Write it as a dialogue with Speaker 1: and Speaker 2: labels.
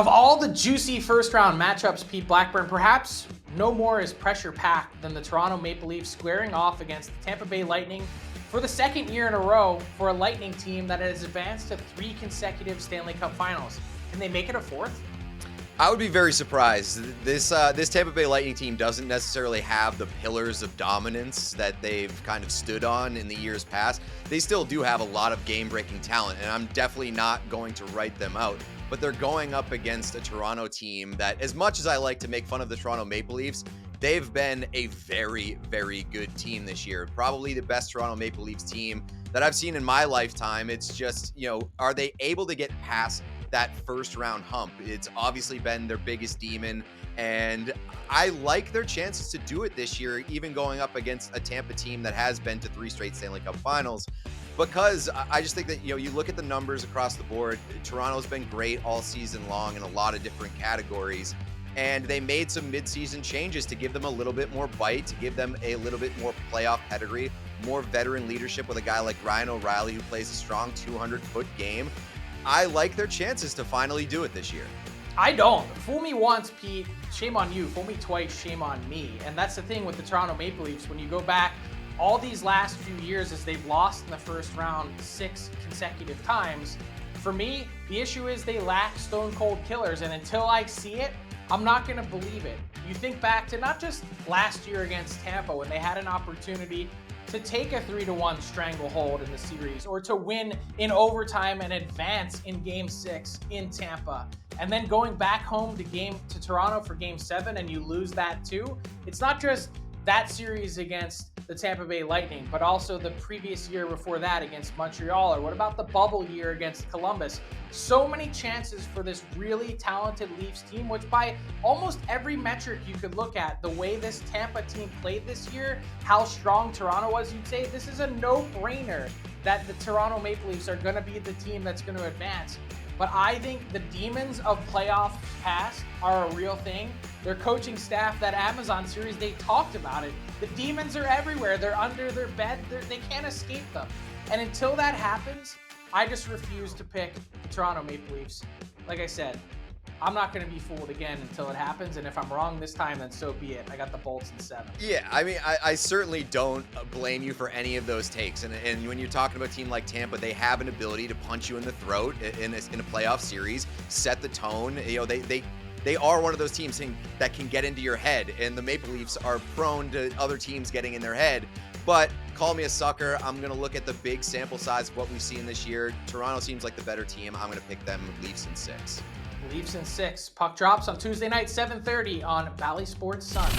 Speaker 1: Of all the juicy first-round matchups, Pete Blackburn, perhaps no more is pressure-packed than the Toronto Maple Leafs squaring off against the Tampa Bay Lightning for the second year in a row for a Lightning team that has advanced to 3 consecutive Stanley Cup Finals. Can they make it a fourth?
Speaker 2: I would be very surprised. This Tampa Bay Lightning team doesn't necessarily have the pillars of dominance that they've kind of stood on in the years past. They still do have a lot of game-breaking talent, and I'm definitely not going to write them out. But they're going up against a Toronto team that, as much as I like to make fun of the Toronto Maple Leafs, they've been a very, very good team this year. Probably the best Toronto Maple Leafs team that I've seen in my lifetime. It's just, are they able to get past that first round hump? It's obviously been their biggest demon, and I like their chances to do it this year, even going up against a Tampa team that has been to 3 straight Stanley Cup Finals. Because I just think that, you look at the numbers across the board, Toronto's been great all season long in a lot of different categories. And they made some midseason changes to give them a little bit more bite, to give them a little bit more playoff pedigree, more veteran leadership with a guy like Ryan O'Reilly, who plays a strong 200-foot game. I like their chances to finally do it this year.
Speaker 1: I don't. Fool me once, Pete, shame on you. Fool me twice, shame on me. And that's the thing with the Toronto Maple Leafs. When you go back all these last few years, as they've lost in the first round 6 consecutive times, for me, the issue is they lack stone cold killers. And until I see it, I'm not going to believe it. You think back to not just last year against Tampa when they had an opportunity to take a 3-1 stranglehold in the series, or to win in overtime and advance in Game 6 in Tampa, and then going back home to Toronto for Game 7 and you lose that too. It's not just that series against the Tampa Bay Lightning, but also the previous year before that against Montreal, or what about the bubble year against Columbus? So many chances for this really talented Leafs team, which by almost every metric you could look at, the way this Tampa team played this year, how strong Toronto was, you'd say this is a no-brainer that the Toronto Maple Leafs are going to be the team that's going to advance. But I think the demons of playoffs past are a real thing. Their coaching staff, that Amazon series, they talked about it. The demons are everywhere. They're under their bed. They can't escape them. And until that happens, I just refuse to pick the Toronto Maple Leafs. Like I said, I'm not going to be fooled again until it happens. And if I'm wrong this time, then so be it. I got the Bolts in 7.
Speaker 2: Yeah, I mean, I certainly don't blame you for any of those takes. And when you're talking about a team like Tampa, they have an ability to punch you in the throat in a playoff series, set the tone. They are one of those teams that can get into your head, and the Maple Leafs are prone to other teams getting in their head. But call me a sucker. I'm going to look at the big sample size of what we've seen this year. Toronto seems like the better team. I'm going to pick them Leafs in 6.
Speaker 1: Leafs in 6. Puck drops on Tuesday night, 7:30 on Bally Sports Sun.